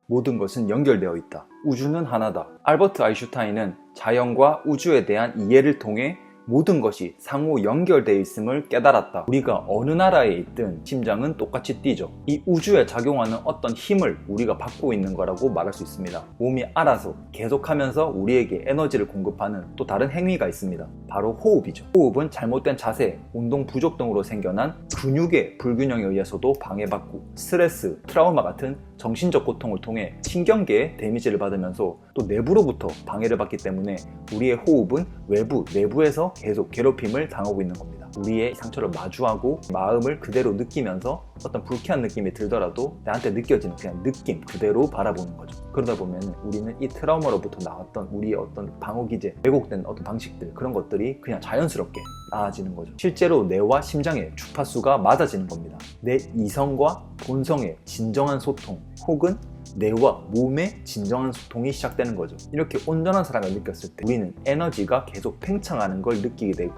모든 것은 연결되어 있다. 우주는 하나다. 알버트 아인슈타인은 자연과 우주에 대한 이해를 통해 모든 것이 상호 연결되어 있음을 깨달았다. 우리가 어느 나라에 있든 심장은 똑같이 뛰죠. 이 우주에 작용하는 어떤 힘을 우리가 받고 있는 거라고 말할 수 있습니다. 몸이 알아서 계속하면서 우리에게 에너지를 공급하는 또 다른 행위가 있습니다. 바로 호흡이죠. 호흡은 잘못된 자세, 운동 부족 등으로 생겨난 근육의 불균형에 의해서도 방해받고 스트레스, 트라우마 같은 정신적 고통을 통해 신경계에 데미지를 받으면서 또 내부로부터 방해를 받기 때문에 우리의 호흡은 외부, 내부에서 계속 괴롭힘을 당하고 있는 겁니다. 우리의 상처를 마주하고 마음을 그대로 느끼면서 어떤 불쾌한 느낌이 들더라도 나한테 느껴지는 그냥 느낌 그대로 바라보는 거죠. 그러다 보면 우리는 이 트라우마로부터 나왔던 우리의 어떤 방어기제, 왜곡된 어떤 방식들 그런 것들이 그냥 자연스럽게 나아지는 거죠. 실제로 뇌와 심장의 주파수가 맞아지는 겁니다. 내 이성과 본성의 진정한 소통 혹은 뇌와 몸의 진정한 소통이 시작되는 거죠. 이렇게 온전한 사랑을 느꼈을 때 우리는 에너지가 계속 팽창하는 걸 느끼게 되고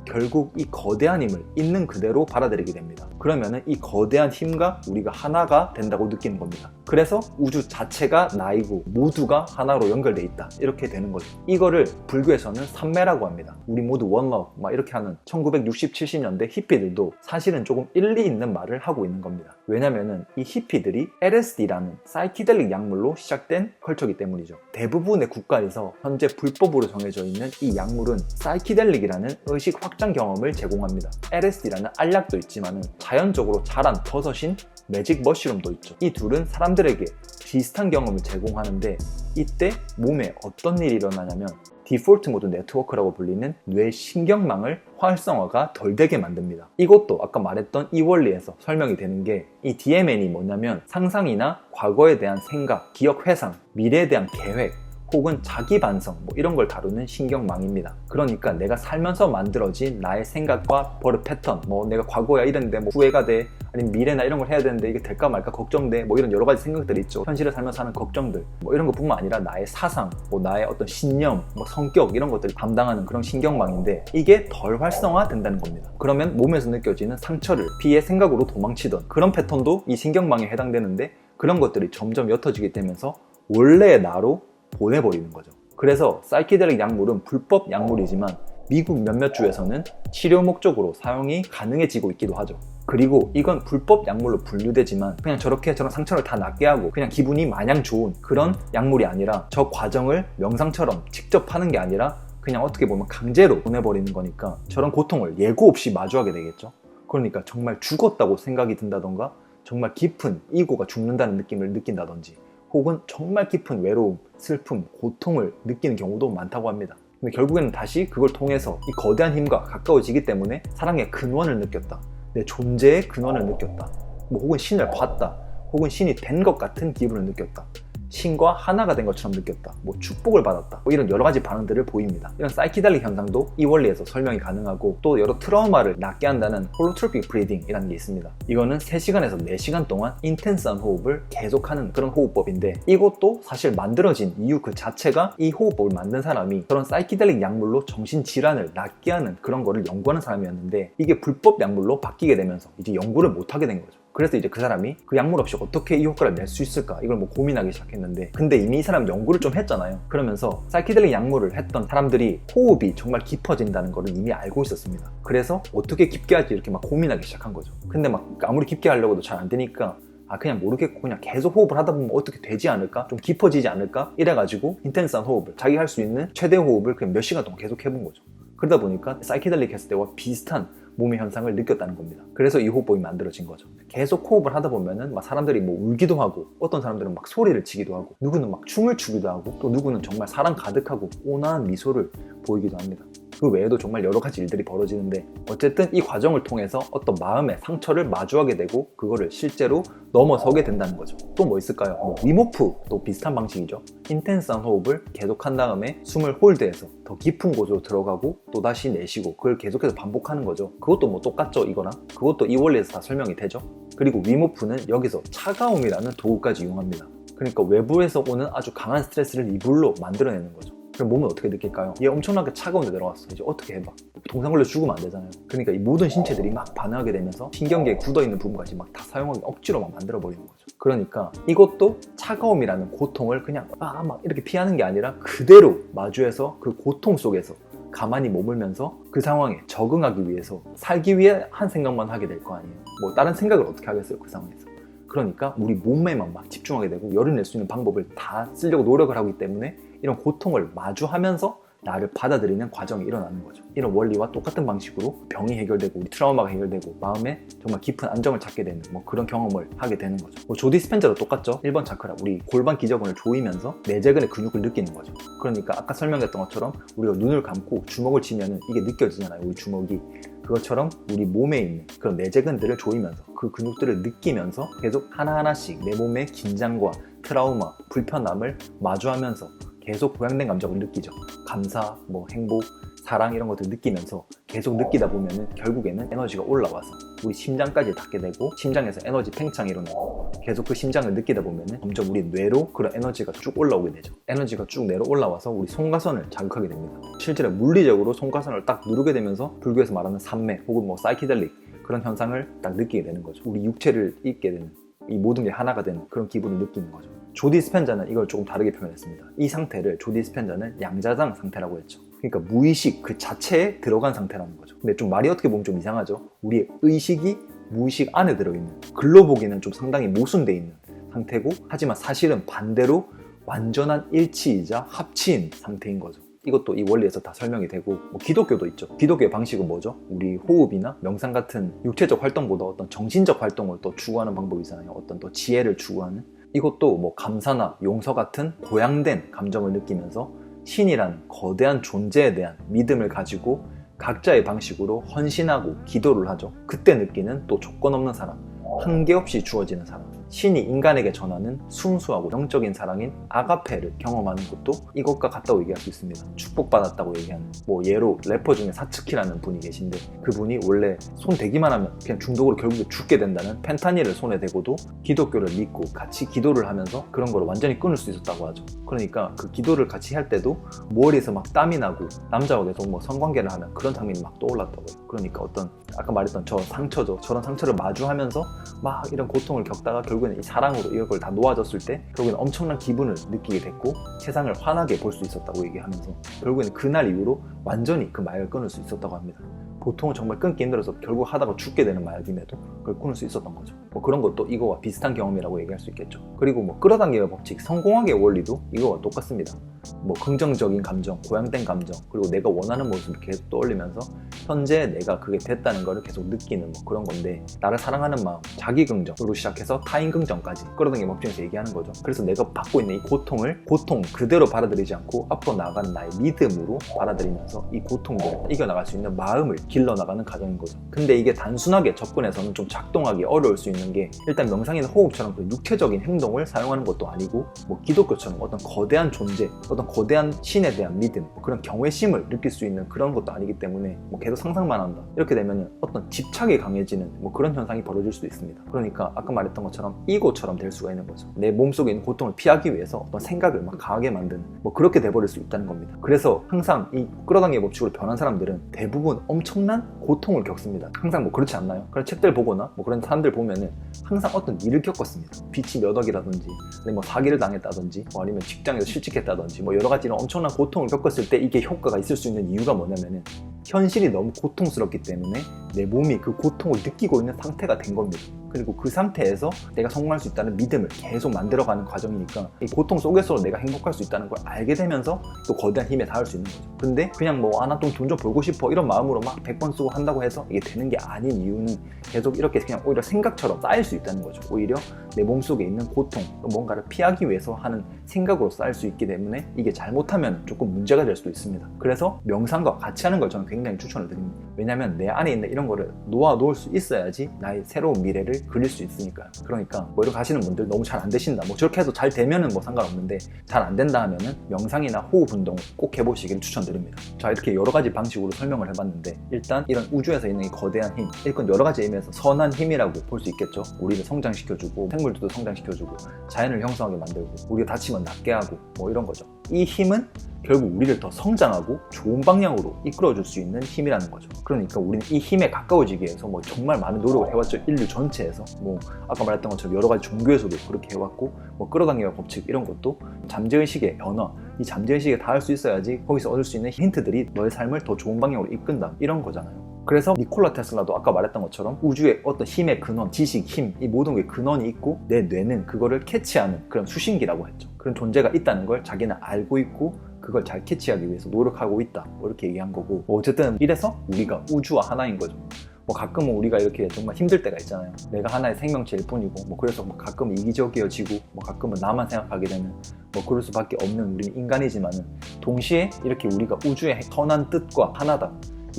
결국 이 거대한 힘을 있는 그대로 받아들이게 됩니다. 그러면 이 거대한 힘과 우리가 하나가 된다고 느끼는 겁니다. 그래서 우주 자체가 나이고 모두가 하나로 연결돼 있다 이렇게 되는 거죠. 이거를 불교에서는 삼매라고 합니다. 우리 모두 원러브 막 이렇게 하는 1960, 70년대 히피들도 사실은 조금 일리 있는 말을 하고 있는 겁니다. 왜냐면은 이 히피들이 LSD라는 사이키델릭 약물로 시작된 컬처이기 때문이죠. 대부분의 국가에서 현재 불법으로 정해져 있는 이 약물은 사이키델릭이라는 의식 확장 경험을 제공합니다. LSD라는 알약도 있지만 자연적으로 자란 버섯인 매직 머쉬룸도 있죠. 이 둘은 사람들에게 비슷한 경험을 제공하는데 이때 몸에 어떤 일이 일어나냐면 디폴트 모드 네트워크라고 불리는 뇌 신경망을 활성화가 덜 되게 만듭니다. 이것도 아까 말했던 이 원리에서 설명이 되는 게 이 DMN이 뭐냐면 상상이나 과거에 대한 생각, 기억 회상, 미래에 대한 계획 혹은 자기 반성 뭐 이런 걸 다루는 신경망입니다. 그러니까 내가 살면서 만들어진 나의 생각과 버릇 패턴 뭐 내가 과거야 이랬는데 뭐 후회가 돼 아니면 미래나 이런 걸 해야 되는데 이게 될까 말까 걱정돼 뭐 이런 여러 가지 생각들이 있죠. 현실을 살면서 하는 걱정들 뭐 이런 것뿐만 아니라 나의 사상 뭐 나의 어떤 신념 뭐 성격 이런 것들을 담당하는 그런 신경망인데 이게 덜 활성화된다는 겁니다. 그러면 몸에서 느껴지는 상처를 피해 생각으로 도망치던 그런 패턴도 이 신경망에 해당되는데 그런 것들이 점점 옅어지게 되면서 원래의 나로 보내버리는 거죠. 그래서 사이키델릭 약물은 불법 약물이지만 미국 몇몇 주에서는 치료 목적으로 사용이 가능해지고 있기도 하죠. 그리고 이건 불법 약물로 분류되지만 그냥 저렇게 저런 상처를 다 낫게 하고 그냥 기분이 마냥 좋은 그런 약물이 아니라 저 과정을 명상처럼 직접 하는 게 아니라 그냥 어떻게 보면 강제로 보내버리는 거니까 저런 고통을 예고 없이 마주하게 되겠죠. 그러니까 정말 죽었다고 생각이 든다던가 정말 깊은 이고가 죽는다는 느낌을 느낀다든지 혹은 정말 깊은 외로움, 슬픔, 고통을 느끼는 경우도 많다고 합니다. 근데 결국에는 다시 그걸 통해서 이 거대한 힘과 가까워지기 때문에 사랑의 근원을 느꼈다. 내 존재의 근원을 느꼈다. 뭐 혹은 신을 봤다. 혹은 신이 된 것 같은 기분을 느꼈다. 신과 하나가 된 것처럼 느꼈다. 뭐 축복을 받았다. 뭐 이런 여러 가지 반응들을 보입니다. 이런 사이키델릭 현상도 이 원리에서 설명이 가능하고 또 여러 트라우마를 낫게 한다는 홀로트로픽 브리딩이라는 게 있습니다. 이거는 3시간에서 4시간 동안 인텐스한 호흡을 계속하는 그런 호흡법인데 이것도 사실 만들어진 이유 그 자체가 이 호흡법을 만든 사람이 그런 사이키델릭 약물로 정신질환을 낫게 하는 그런 거를 연구하는 사람이었는데 이게 불법 약물로 바뀌게 되면서 이제 연구를 못하게 된 거죠. 그래서 이제 그 사람이 그 약물 없이 어떻게 이 효과를 낼 수 있을까 이걸 뭐 고민하기 시작했는데 근데 이미 이 사람 연구를 좀 했잖아요. 그러면서 사이키델릭 약물을 했던 사람들이 호흡이 정말 깊어진다는 걸 이미 알고 있었습니다. 그래서 어떻게 깊게 할지 이렇게 막 고민하기 시작한 거죠. 근데 막 아무리 깊게 하려고도 잘 안 되니까 그냥 모르겠고 그냥 계속 호흡을 하다 보면 어떻게 되지 않을까? 좀 깊어지지 않을까? 이래가지고 인텐스한 호흡을 자기 할 수 있는 최대 호흡을 그냥 몇 시간 동안 계속 해본 거죠. 그러다 보니까 사이키델릭 했을 때와 비슷한 몸의 현상을 느꼈다는 겁니다. 그래서 이 호흡법이 만들어진 거죠. 계속 호흡을 하다 보면은 막 사람들이 뭐 울기도 하고 어떤 사람들은 막 소리를 치기도 하고 누구는 막 춤을 추기도 하고 또 누구는 정말 사랑 가득하고 온화한 미소를 보이기도 합니다. 그 외에도 정말 여러 가지 일들이 벌어지는데 어쨌든 이 과정을 통해서 어떤 마음의 상처를 마주하게 되고 그거를 실제로 넘어서게 된다는 거죠. 또 뭐 있을까요? 윈호프도 비슷한 방식이죠. 인텐스한 호흡을 계속한 다음에 숨을 홀드해서 더 깊은 곳으로 들어가고 또다시 내쉬고 그걸 계속해서 반복하는 거죠. 그것도 뭐 똑같죠 이거랑. 그것도 이 원리에서 다 설명이 되죠. 그리고 윈호프는 여기서 차가움이라는 도구까지 이용합니다. 그러니까 외부에서 오는 아주 강한 스트레스를 이불로 만들어내는 거죠. 그럼 몸은 어떻게 느낄까요? 얘 엄청나게 차가운 데 들어갔어. 이제 어떻게 해봐? 동상 걸려 죽으면 안 되잖아요. 그러니까 이 모든 신체들이 막 반응하게 되면서 신경계에 굳어있는 부분까지 막 다 사용하기 억지로 막 만들어버리는 거죠. 그러니까 이것도 차가움이라는 고통을 그냥 막 이렇게 피하는 게 아니라 그대로 마주해서 그 고통 속에서 가만히 머물면서 그 상황에 적응하기 위해서 살기 위해 한 생각만 하게 될 거 아니에요. 뭐 다른 생각을 어떻게 하겠어요, 그 상황에서. 그러니까 우리 몸에만 막 집중하게 되고 열을 낼 수 있는 방법을 다 쓰려고 노력을 하기 때문에 이런 고통을 마주하면서 나를 받아들이는 과정이 일어나는 거죠. 이런 원리와 똑같은 방식으로 병이 해결되고 우리 트라우마가 해결되고 마음에 정말 깊은 안정을 찾게 되는 뭐 그런 경험을 하게 되는 거죠. 뭐 조디 스펜저도 똑같죠. 1번 차크라, 우리 골반 기저근을 조이면서 내재근의 근육을 느끼는 거죠. 그러니까 아까 설명했던 것처럼 우리가 눈을 감고 주먹을 치면은 이게 느껴지잖아요, 우리 주먹이. 그것처럼 우리 몸에 있는 그런 내재근들을 조이면서 그 근육들을 느끼면서 계속 하나하나씩 내 몸의 긴장과 트라우마, 불편함을 마주하면서 계속 보양된 감정을 느끼죠. 감사, 뭐 행복, 사랑 이런 것들 느끼면서 계속 느끼다 보면은 결국에는 에너지가 올라와서 우리 심장까지 닿게 되고 심장에서 에너지 팽창이 일어나고 계속 그 심장을 느끼다 보면은 점점 우리 뇌로 그런 에너지가 쭉 올라오게 되죠. 에너지가 쭉 뇌로 올라와서 우리 송가선을 자극하게 됩니다. 실제로 물리적으로 송가선을 딱 누르게 되면서 불교에서 말하는 산매 혹은 뭐 사이키델릭 그런 현상을 딱 느끼게 되는 거죠. 우리 육체를 잊게 되는, 이 모든 게 하나가 되는 그런 기분을 느끼는 거죠. 조디 스펜자는 이걸 조금 다르게 표현했습니다. 이 상태를 조디 스펜자는 양자장 상태라고 했죠. 그러니까 무의식 그 자체에 들어간 상태라는 거죠. 근데 좀 말이 어떻게 보면 좀 이상하죠. 우리의 의식이 무의식 안에 들어있는, 글로 보기에는 좀 상당히 모순되어 있는 상태고, 하지만 사실은 반대로 완전한 일치이자 합치인 상태인 거죠. 이것도 이 원리에서 다 설명이 되고, 뭐 기독교도 있죠. 기독교의 방식은 뭐죠? 우리 호흡이나 명상 같은 육체적 활동보다 어떤 정신적 활동을 또 추구하는 방법이잖아요. 어떤 또 지혜를 추구하는. 이것도 뭐 감사나 용서 같은 고양된 감정을 느끼면서 신이라는 거대한 존재에 대한 믿음을 가지고 각자의 방식으로 헌신하고 기도를 하죠. 그때 느끼는 또 조건 없는 사랑, 한계 없이 주어지는 사랑, 신이 인간에게 전하는 순수하고 영적인 사랑인 아가페를 경험하는 것도 이것과 같다고 얘기할 수 있습니다. 축복받았다고 얘기하는, 뭐 예로 래퍼 중에 사츠키라는 분이 계신데, 그분이 원래 손 대기만 하면 그냥 중독으로 결국에 죽게 된다는 펜타닐을 손에 대고도 기독교를 믿고 같이 기도를 하면서 그런 걸 완전히 끊을 수 있었다고 하죠. 그러니까 그 기도를 같이 할 때도 머리에서 막 땀이 나고 남자와 계속 뭐 성관계를 하면 그런 장면이 막 떠올랐다고요. 그러니까 어떤 아까 말했던 저 상처죠. 저런 상처를 마주하면서 막 이런 고통을 겪다가 결국에는 이 사랑으로 이런 걸 다 놓아졌을 때 결국에는 엄청난 기분을 느끼게 됐고 세상을 환하게 볼 수 있었다고 얘기하면서 결국에는 그날 이후로 완전히 그 마약을 끊을 수 있었다고 합니다. 보통은 정말 끊기 힘들어서 결국 하다가 죽게 되는 마약임에도 그걸 끊을 수 있었던 거죠. 뭐 그런 것도 이거와 비슷한 경험이라고 얘기할 수 있겠죠. 그리고 뭐 끌어당김의 법칙, 성공학의 원리도 이거와 똑같습니다. 뭐 긍정적인 감정, 고양된 감정, 그리고 내가 원하는 모습을 계속 떠올리면서 현재 내가 그게 됐다는 거를 계속 느끼는 뭐 그런 건데, 나를 사랑하는 마음, 자기 긍정으로 시작해서 타인 긍정까지 끌어당김의 법칙에서 얘기하는 거죠. 그래서 내가 받고 있는 이 고통을 고통 그대로 받아들이지 않고 앞으로 나아가는 나의 믿음으로 받아들이면서 이 고통들을 이겨나갈 수 있는 마음을 길러나가는 과정인 거죠. 근데 이게 단순하게 접근해서는 좀 작동하기 어려울 수 있는 게, 일단 명상이나 호흡처럼 그 육체적인 행동을 사용하는 것도 아니고, 뭐 기독교처럼 어떤 거대한 존재, 어떤 거대한 신에 대한 믿음, 뭐 그런 경외심을 느낄 수 있는 그런 것도 아니기 때문에 뭐 계속 상상만 한다. 이렇게 되면 어떤 집착이 강해지는 뭐 그런 현상이 벌어질 수도 있습니다. 그러니까 아까 말했던 것처럼 이고처럼 될 수가 있는 거죠. 내 몸속에 있는 고통을 피하기 위해서 어떤 생각을 막 강하게 만드는 뭐 그렇게 돼버릴 수 있다는 겁니다. 그래서 항상 이 끌어당김의 법칙으로 변한 사람들은 대부분 엄청난 고통을 겪습니다. 항상 뭐 그렇지 않나요? 그런 책들 보거나 뭐 그런 사람들 보면은 항상 어떤 일을 겪었습니다. 빚이 몇 억이라든지, 뭐 사기를 당했다든지, 뭐 아니면 직장에서 실직했다든지, 뭐 여러 가지 이런 엄청난 고통을 겪었을 때 이게 효과가 있을 수 있는 이유가 뭐냐면은 현실이 너무 고통스럽기 때문에 내 몸이 그 고통을 느끼고 있는 상태가 된 겁니다. 그리고 그 상태에서 내가 성공할 수 있다는 믿음을 계속 만들어가는 과정이니까 이 고통 속에서 내가 행복할 수 있다는 걸 알게 되면서 또 거대한 힘에 닿을 수 있는 거죠. 근데 그냥 뭐 나 좀 돈 좀 벌고 싶어 이런 마음으로 막 100번 쓰고 한다고 해서 이게 되는 게 아닌 이유는 계속 이렇게 그냥 오히려 생각처럼 쌓일 수 있다는 거죠. 오히려 내 몸속에 있는 고통, 뭔가를 피하기 위해서 하는 생각으로 쌓일 수 있기 때문에 이게 잘못하면 조금 문제가 될 수도 있습니다. 그래서 명상과 같이 하는 걸 저는 굉장히 추천을 드립니다. 왜냐면 내 안에 있는 이런 거를 놓아놓을 수 있어야지 나의 새로운 미래를 그릴 수 있으니까요. 그러니까 뭐 이렇게 하시는 분들 너무 잘 안 되신다, 뭐 저렇게 해도 잘 되면은 뭐 상관없는데 잘 안 된다 하면은 명상이나 호흡 운동을 꼭 해보시길 추천드립니다. 자, 이렇게 여러 가지 방식으로 설명을 해봤는데, 일단 이런 우주에서 있는 이 거대한 힘, 이건 여러 가지 의미에서 선한 힘이라고 볼 수 있겠죠. 우리를 성장시켜주고 생물들도 성장시켜주고 자연을 형성하게 만들고 우리가 다치면 낫게 하고 뭐 이런 거죠. 이 힘은 결국 우리를 더 성장하고 좋은 방향으로 이끌어줄 수 있는 힘이라는 거죠. 그러니까 우리는 이 힘에 가까워지기 위해서 뭐 정말 많은 노력을 해왔죠. 인류 전체에서 뭐 아까 말했던 것처럼 여러 가지 종교에서도 그렇게 해왔고, 뭐 끌어당김의 법칙 이런 것도 잠재의식의 변화, 이 잠재의식에 닿을 수 있어야지 거기서 얻을 수 있는 힌트들이 너의 삶을 더 좋은 방향으로 이끈다, 이런 거잖아요. 그래서 니콜라 테슬라도 아까 말했던 것처럼 우주의 어떤 힘의 근원, 지식, 힘, 이 모든 게 근원이 있고 내 뇌는 그거를 캐치하는 그런 수신기라고 했죠. 그런 존재가 있다는 걸 자기는 알고 있고 그걸 잘 캐치하기 위해서 노력하고 있다, 뭐 이렇게 얘기한 거고, 뭐 어쨌든 이래서 우리가 우주와 하나인 거죠. 뭐 가끔은 우리가 이렇게 정말 힘들 때가 있잖아요. 내가 하나의 생명체일 뿐이고, 뭐 그래서 뭐 가끔은 이기적이어지고, 뭐 가끔은 나만 생각하게 되는, 뭐 그럴 수밖에 없는 우리는 인간이지만은, 동시에 이렇게 우리가 우주의 선한 뜻과 하나다,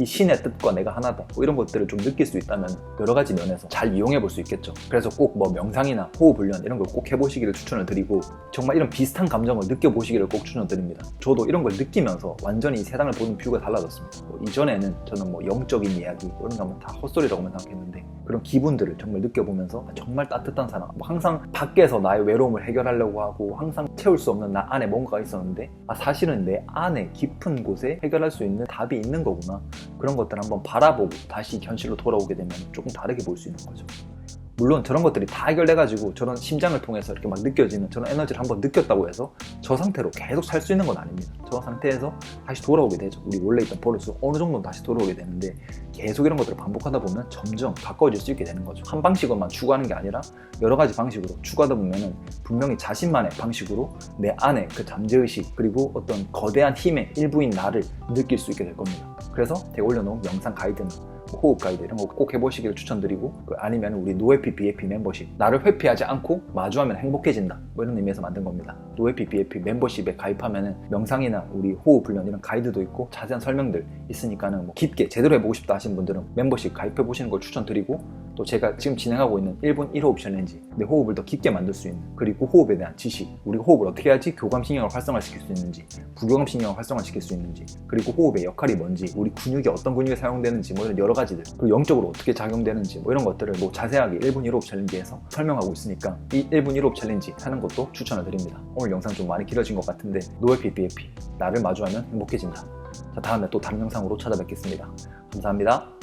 이 신의 뜻과 내가 하나다, 뭐 이런 것들을 좀 느낄 수 있다면 여러 가지 면에서 잘 이용해 볼 수 있겠죠. 그래서 꼭 뭐 명상이나 호흡 훈련 이런 걸 꼭 해보시기를 추천을 드리고, 정말 이런 비슷한 감정을 느껴보시기를 꼭 추천드립니다. 저도 이런 걸 느끼면서 완전히 이 세상을 보는 뷰가 달라졌습니다. 뭐 이전에는 저는 뭐 영적인 이야기 이런 거 하면 다 헛소리라고만 생각했는데, 그런 기분들을 정말 느껴보면서 정말 따뜻한 사람, 뭐 항상 밖에서 나의 외로움을 해결하려고 하고 항상 채울 수 없는 나 안에 뭔가가 있었는데, 사실은 내 안에 깊은 곳에 해결할 수 있는 답이 있는 거구나, 그런 것들을 한번 바라보고 다시 현실로 돌아오게 되면 조금 다르게 볼 수 있는 거죠. 물론 저런 것들이 다 해결돼가지고 저런 심장을 통해서 이렇게 막 느껴지는 저런 에너지를 한번 느꼈다고 해서 저 상태로 계속 살 수 있는 건 아닙니다. 저 상태에서 다시 돌아오게 되죠. 우리 원래 있던 버릇으로 어느 정도는 다시 돌아오게 되는데, 계속 이런 것들을 반복하다 보면 점점 가까워질 수 있게 되는 거죠. 한 방식으로만 추구하는 게 아니라 여러 가지 방식으로 추구하다 보면은 분명히 자신만의 방식으로 내 안에 그 잠재의식 그리고 어떤 거대한 힘의 일부인 나를 느낄 수 있게 될 겁니다. 그래서 제가 올려놓은 영상 가이드나 호흡 가이드 이런 거 꼭 해보시기를 추천드리고, 아니면 우리 노회피 BAP 멤버십, 나를 회피하지 않고 마주하면 행복해진다, 뭐 이런 의미에서 만든 겁니다. 노회피 BAP 멤버십에 가입하면은 명상이나 우리 호흡 훈련 이런 가이드도 있고 자세한 설명들 있으니까는 뭐 깊게 제대로 해보고 싶다 하시는 분들은 멤버십 가입해 보시는 걸 추천드리고, 또 제가 지금 진행하고 있는 1분 1호흡 챌린지, 내 호흡을 더 깊게 만들 수 있는, 그리고 호흡에 대한 지식, 우리 호흡을 어떻게 해야지 교감신경을 활성화시킬 수 있는지, 부교감신경을 활성화시킬 수 있는지, 그리고 호흡의 역할이 뭔지, 우리 근육이 어떤 근육이 사용되는지, 뭐 이런 여러 가지들, 그리고 영적으로 어떻게 작용되는지, 뭐 이런 것들을 뭐 자세하게 1분 1호흡 챌린지에서 설명하고 있으니까 이 1분 1호흡 챌린지 하는 것도 추천을 드립니다. 오늘 영상 좀 많이 길어진 것 같은데, 노회피 BAP, 나를 마주하면 행복해진다. 자, 다음에 또 다른 영상으로 찾아뵙겠습니다. 감사합니다.